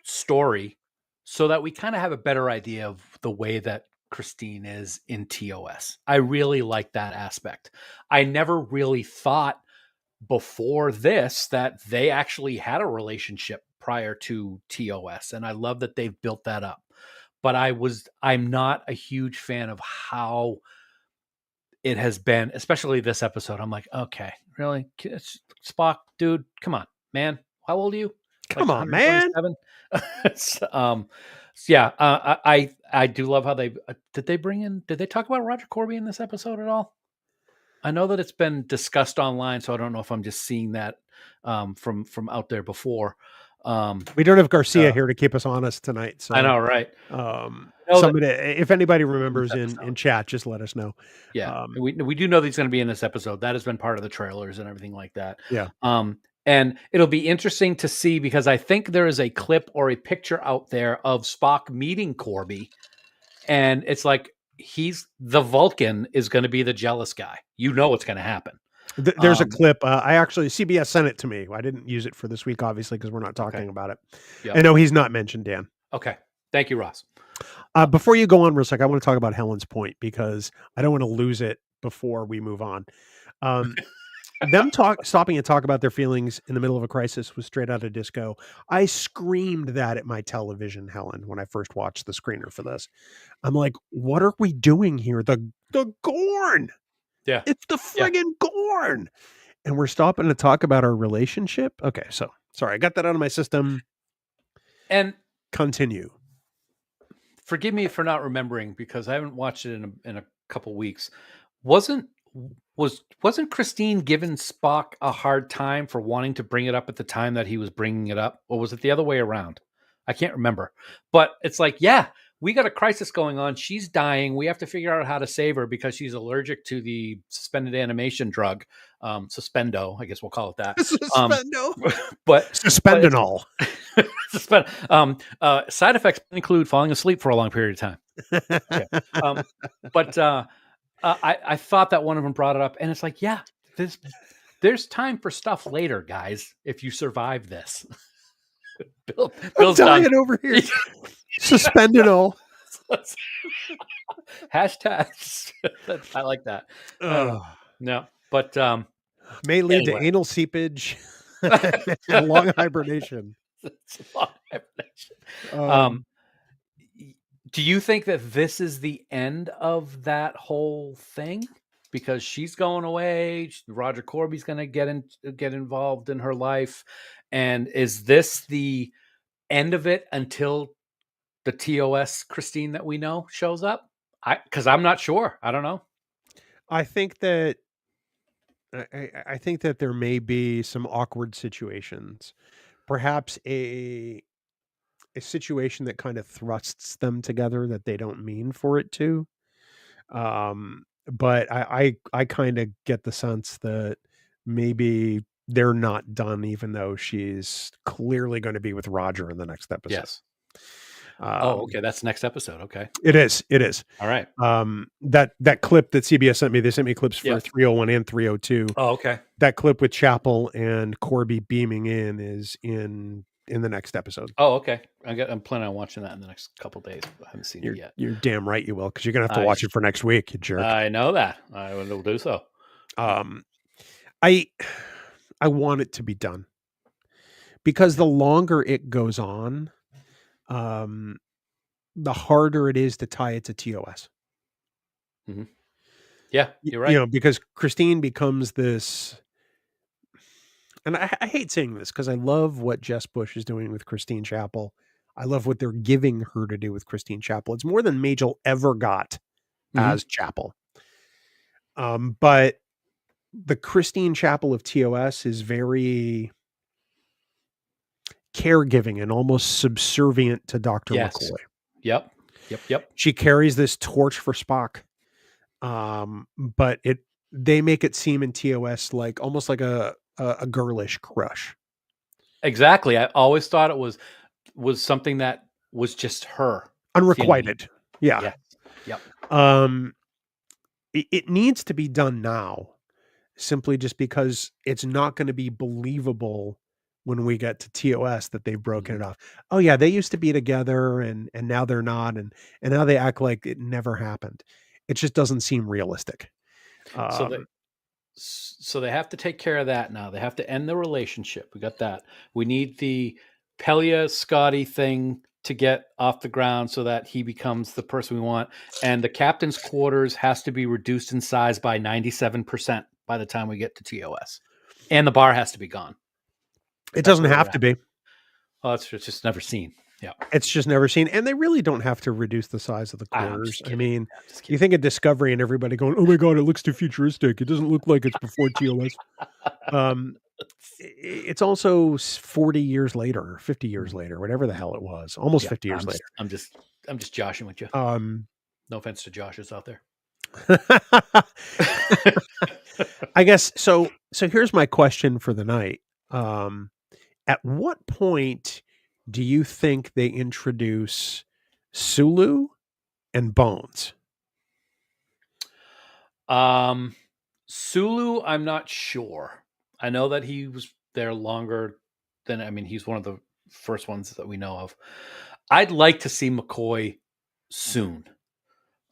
story so that we kind of have a better idea of the way that Christine is in TOS. I really like that aspect. I never really thought before this that they actually had a relationship prior to TOS, and I love that they've built that up. But I'm not a huge fan of how it has been, especially this episode. I'm like, okay, really? Spock, dude, come on, man. How old are you? Come on, man. 127? Yeah, I do love how they did they talk about Roger Corby in this episode at all? I know that it's been discussed online, so I don't know if I'm just seeing that from out there before. We don't have Garcia here to keep us honest tonight. So I know, right? Somebody, if anybody remembers in chat, just let us know. Yeah, we do know that he's going to be in this episode. That has been part of the trailers and everything like that. Yeah. And it'll be interesting to see, because I think there is a clip or a picture out there of Spock meeting Corby, and it's like the Vulcan is going to be the jealous guy. You know what's going to happen. There's a clip. CBS sent it to me. I didn't use it for this week, obviously, because we're not talking about it. Yep. I know he's not mentioned, Dan. Okay. Thank you, Ross. Before you go on real sec, I want to talk about Helen's point, because I don't want to lose it before we move on. Them stopping and talk about their feelings in the middle of a crisis was straight out of Disco. I screamed that at my television, Helen, when I first watched the screener for this. I'm like, what are we doing here? The Gorn. Yeah. It's the friggin' Gorn. And we're stopping to talk about our relationship. Okay. So sorry, I got that out of my system. And continue. Forgive me for not remembering, because I haven't watched it in a couple weeks. Wasn't Christine giving Spock a hard time for wanting to bring it up at the time that he was bringing it up? Or was it the other way around? I can't remember. But it's like, yeah, we got a crisis going on. She's dying. We have to figure out how to save her because she's allergic to the suspended animation drug. Suspendo, I guess we'll call it that. Suspendo. But Suspendinol. Side effects include falling asleep for a long period of time. Okay. I thought that one of them brought it up, and it's like, yeah, there's time for stuff later, guys. If you survive this, Bill's dying done. Over here. Suspendinol. Hashtags. I like that. No, but may lead to anal seepage and long hibernation. Do you think that this is the end of that whole thing? Because she's going away, Roger Corby's going to get involved in her life, and is this the end of it until the TOS Christine that we know shows up? Because I'm not sure. I don't know. I think that there may be some awkward situations, perhaps a situation that kind of thrusts them together that they don't mean for it to. But I kind of get the sense that maybe they're not done, even though she's clearly going to be with Roger in the next episode. Yes. Okay. That's next episode. Okay. It is. All right. That clip that CBS sent me, they sent me clips for 301 and 302. Oh, okay. That clip with Chapel and Corby beaming in is in the next episode. Oh, okay. I'm planning on watching that in the next couple days. I haven't seen it yet. You're damn right you will, because you're gonna have to watch it for next week, you jerk. I know that. I will do so. I want it to be done, because the longer it goes on, the harder it is to tie it to TOS. Mm-hmm. Yeah, you're right. Because Christine becomes this. And I hate saying this, because I love what Jess Bush is doing with Christine Chapel. I love what they're giving her to do with Christine Chapel. It's more than Majel ever got as Chapel. But the Christine Chapel of TOS is very caregiving and almost subservient to Dr. McCoy. Yep. She carries this torch for Spock. But they make it seem in TOS like almost like a girlish crush. Exactly. I always thought it was something that was just her. Unrequited. Yeah. Yep. It needs to be done now, simply just because it's not going to be believable when we get to TOS that they've broken it off. Oh yeah, they used to be together and now they're not, and now they act like it never happened. It just doesn't seem realistic. So they have to take care of that now. They have to end the relationship. We got that. We need the Pelia Scotty thing to get off the ground so that he becomes the person we want. And the captain's quarters has to be reduced in size by 97% by the time we get to TOS. And the bar has to be gone. It doesn't have to be. Oh, it's just never seen. Yeah. It's just never seen. And they really don't have to reduce the size of the quarters. I mean, you think of Discovery and everybody going, oh my God, it looks too futuristic. It doesn't look like it's before TOS. It's also 40 years later, 50 years later, whatever the hell it was. Almost 50 years later. I'm just joshing with you. No offense to Joshers out there. I guess so here's my question for the night. At what point do you think they introduce Sulu and Bones? Sulu, I'm not sure. I know that he was there longer than, he's one of the first ones that we know of. I'd like to see McCoy soon.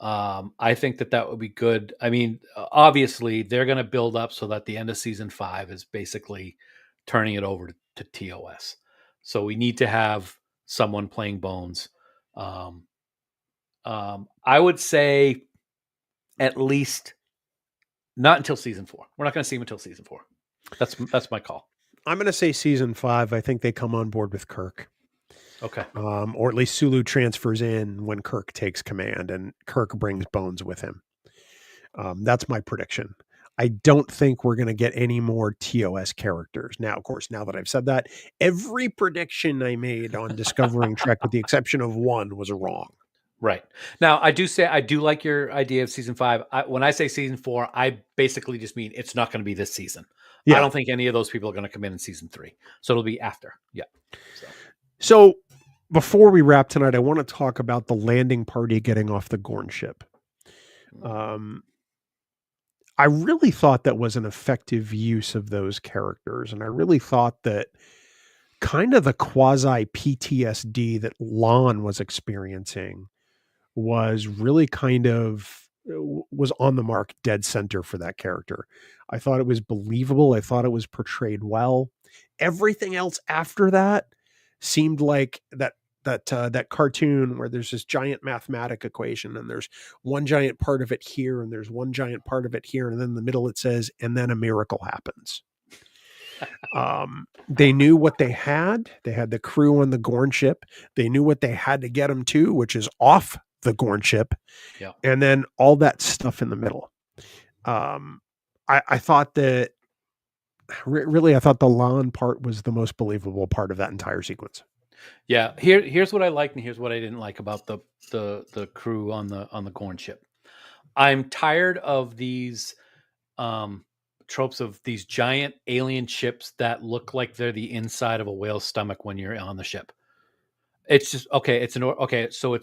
I think that would be good. Obviously they're going to build up so that the end of season 5 is basically turning it over to TOS. So we need to have someone playing Bones. I would say at least not until season 4. We're not going to see him until season 4. That's my call. I'm going to say season 5. I think they come on board with Kirk. Okay. Or at least Sulu transfers in when Kirk takes command and Kirk brings Bones with him. That's my prediction. I don't think we're going to get any more TOS characters. Now, of course, now that I've said that, every prediction I made on Discovering Trek, with the exception of one, was wrong. Right. Now, I do like your idea of season 5. When I say season 4, I basically just mean it's not going to be this season. Yeah. I don't think any of those people are going to come in season 3. So it'll be after. Yeah. So before we wrap tonight, I want to talk about the landing party getting off the Gorn ship. I really thought that was an effective use of those characters. And I really thought that kind of the quasi PTSD that Lon was experiencing was really was on the mark, dead center for that character. I thought it was believable. I thought it was portrayed well. Everything else after that seemed like that cartoon where there's this giant mathematic equation and there's one giant part of it here and there's one giant part of it here. And then in the middle it says, and then a miracle happens. They knew what they had. They had the crew on the Gorn ship. They knew what they had to get them to, which is off the Gorn ship. Yeah. And then all that stuff in the middle. I thought that really, I thought the Lon part was the most believable part of that entire sequence. Yeah, here's what I liked and here's what I didn't like about the crew on the Gorn ship. I'm tired of these tropes of these giant alien ships that look like they're the inside of a whale's stomach when you're on the ship. It's just so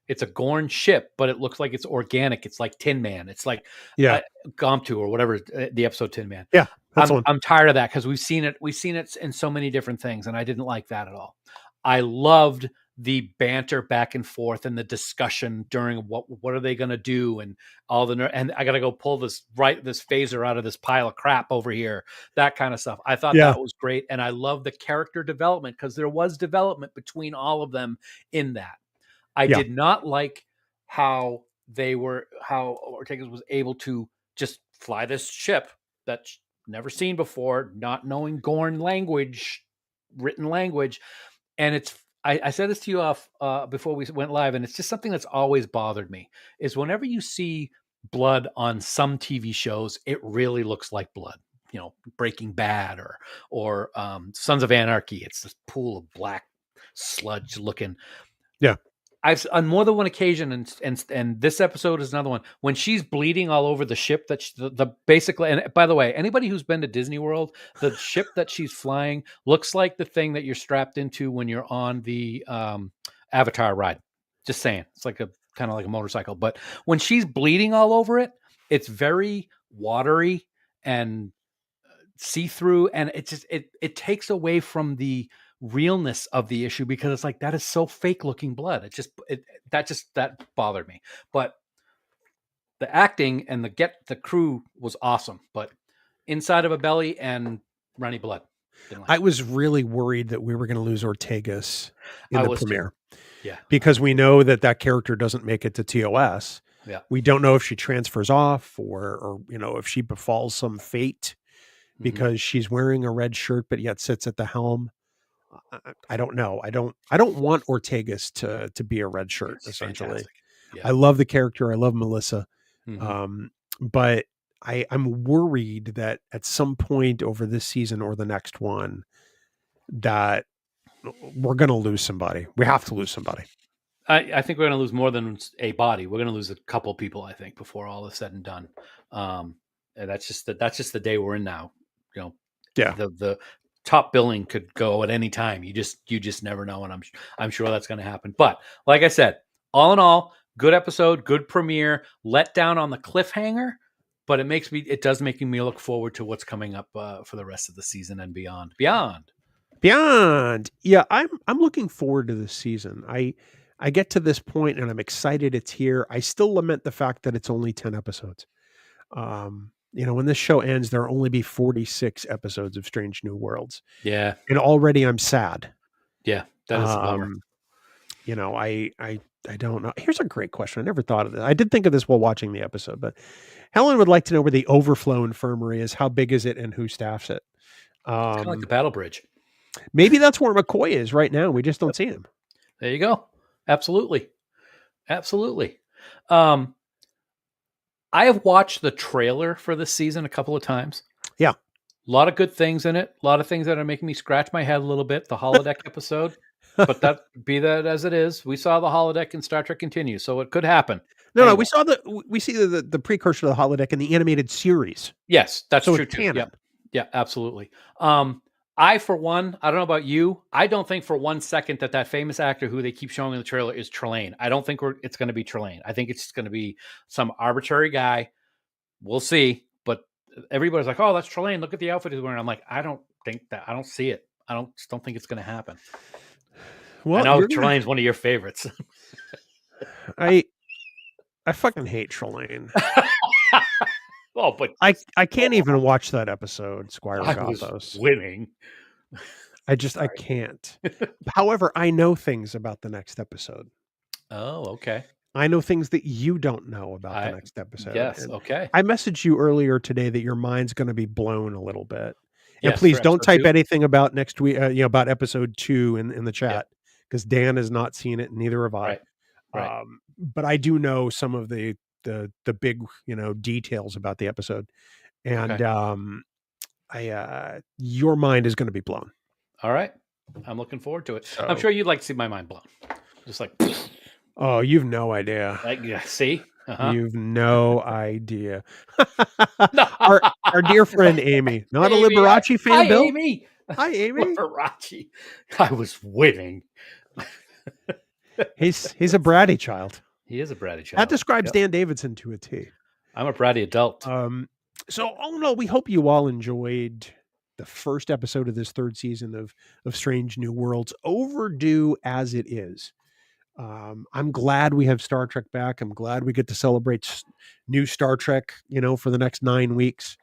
it's a Gorn ship, but it looks like it's organic. It's like Tin Man. It's like Gomtu or whatever the episode Tin Man. Yeah, I'm tired of that because we've seen it in so many different things, and I didn't like that at all. I loved the banter back and forth and the discussion during what are they going to do and all and I got to go pull this phaser out of this pile of crap over here, that kind of stuff. I thought that was great. And I love the character development because there was development between all of them in that. I did not like how Ortega was able to just fly this ship that's never seen before, not knowing Gorn language, written language. And I said this to you off before we went live, and it's just something that's always bothered me, is whenever you see blood on some TV shows, it really looks like blood. Breaking Bad or Sons of Anarchy. It's this pool of black sludge looking. Yeah. I've on more than one occasion, and this episode is another one, when she's bleeding all over the ship that basically, and by the way, anybody who's been to Disney World, the ship that she's flying looks like the thing that you're strapped into when you're on the Avatar ride. Just saying, it's like kind of like a motorcycle. But when she's bleeding all over it, it's very watery and see-through, and it takes away from the realness of the issue because it's like, that is so fake looking blood. That bothered me. But the acting and the crew was awesome. But inside of a belly and runny blood. Didn't like I it. was really worried that we were going to lose Ortegas in I the was too. premiere Yeah. because we know that character doesn't make it to TOS. Yeah. We don't know if she transfers off or if she befalls some fate Mhm. because she's wearing a red shirt but yet sits at the helm. I don't know. I don't want Ortegas to be a red shirt. It's essentially, fantastic. Yeah. I love the character. I love Melissa, Mhm. but I'm worried that at some point over this season or the next one that we're going to lose somebody. We have to lose somebody. I think we're going to lose more than a body. We're going to lose a couple people, I think, before all is said and done. And that's just the day we're in now. Yeah. The top billing could go at any time. You just never know, and I'm sure that's going to happen. But like I said, all in all, good episode, good premiere. Let down on the cliffhanger, but it does make me look forward to what's coming up for the rest of the season and beyond. Yeah, I'm looking forward to this season. I get to this point and I'm excited it's here. I still lament the fact that it's only 10 episodes. When this show ends, there'll only be 46 episodes of Strange New Worlds. Yeah. And already I'm sad. Yeah, that is a bummer. I don't know. Here's a great question. I never thought of this. I did think of this while watching the episode, but Helen would like to know where the overflow infirmary is. How big is it and who staffs it? It's kind of like the battle bridge. Maybe that's where McCoy is right now. We just don't see him. There you go. Absolutely. I have watched the trailer for this season a couple of times. Yeah. A lot of good things in it. A lot of things that are making me scratch my head a little bit. The holodeck episode. But be that as it is, we saw the holodeck in Star Trek Continue, so it could happen. No, we see the precursor to the holodeck in the animated series. Yes, that's so true it's too. canon. Yeah, absolutely. I, for one, I don't know about you, I don't think for 1 second that famous actor who they keep showing in the trailer is Trelane. I don't think it's going to be Trelane. I think it's going to be some arbitrary guy. We'll see. But everybody's like, "Oh, that's Trelane. Look at the outfit he's wearing." I'm like, I don't think that. I don't see it. I just don't think it's going to happen. Well, I know Trelane's one of your favorites. I fucking hate Trelane. Oh, but I can't even watch that episode, Squire Gothos. Was winning. I can't. However, I know things about the next episode. Oh, okay. I know things that you don't know about the next episode. Yes, and okay. I messaged you earlier today that your mind's going to be blown a little bit. And yes, please don't type 2? Anything about next week, about episode 2 in the chat, because Dan has not seen it, and neither have I. Right. But I do know some of the big, details about the episode. And your mind is going to be blown. All right. I'm looking forward to it. So, I'm sure you'd like to see my mind blown. Just like, oh, you've no idea. See? Uh-huh. You've no idea. Our dear friend Amy, not Amy, a Liberace fan, hi, Bill. Amy. Hi, Amy. Liberace. I was winning. He's a bratty child. He is a bratty child. That describes Dan Davidson to a T. I'm a bratty adult. So all in all, we hope you all enjoyed the first episode of this third season of Strange New Worlds, overdue as it is. I'm glad we have Star Trek back. I'm glad we get to celebrate new Star Trek, for the next 9 weeks.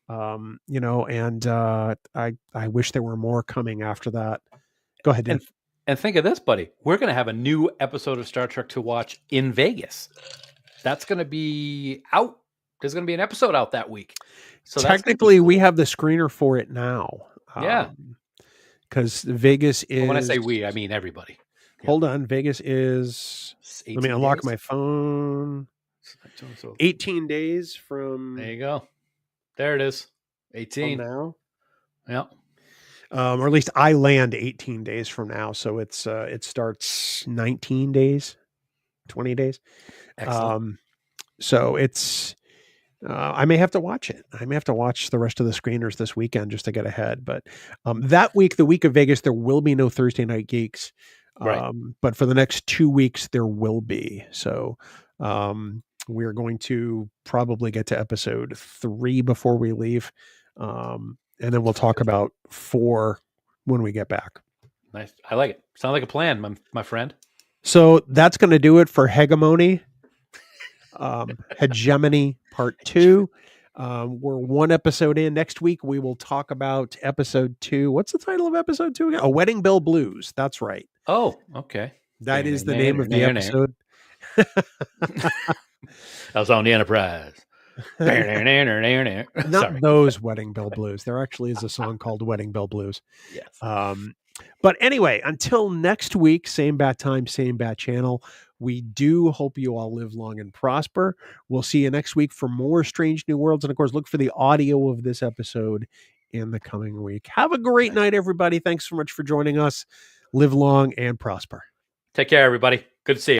And I wish there were more coming after that. Go ahead, Dan. And think of this, buddy. We're going to have a new episode of Star Trek to watch in Vegas. That's going to be out. There's going to be an episode out that week. So technically, we have the screener for it now. Yeah. Because Vegas is... When I say we, I mean everybody. Hold on. Vegas is... Let me unlock my phone. 18 days from... There you go. There it is. 18. Now? Yeah. Or at least I land 18 days from now. So it starts 19 days, 20 days. Excellent. So it's... I may have to watch it. I may have to watch the rest of the screeners this weekend just to get ahead. But that week, the week of Vegas, there will be no Thursday Night Geeks. Right. But for the next 2 weeks, there will be. So we're going to probably get to episode 3 before we leave. And then we'll talk about 4 when we get back. Nice. I like it. Sounds like a plan, my friend. So that's going to do it for Hegemony. Hegemony Part 2. We're one episode in. Next week, we will talk about episode 2. What's the title of episode 2 again? Oh, Wedding Bell Blues. That's right. Oh, okay. That is the name of the episode. I was on the Enterprise. Not Sorry. those Wedding Bell Blues. There actually is a song called Wedding Bell Blues. Yes. But anyway, until next week, same bat time, same bat channel. We do hope you all live long and prosper. We'll see you next week for more Strange New Worlds. And of course, look for the audio of this episode in the coming week. Have a great night, everybody. Thanks so much for joining us. Live long and prosper. Take care, everybody. Good to see you.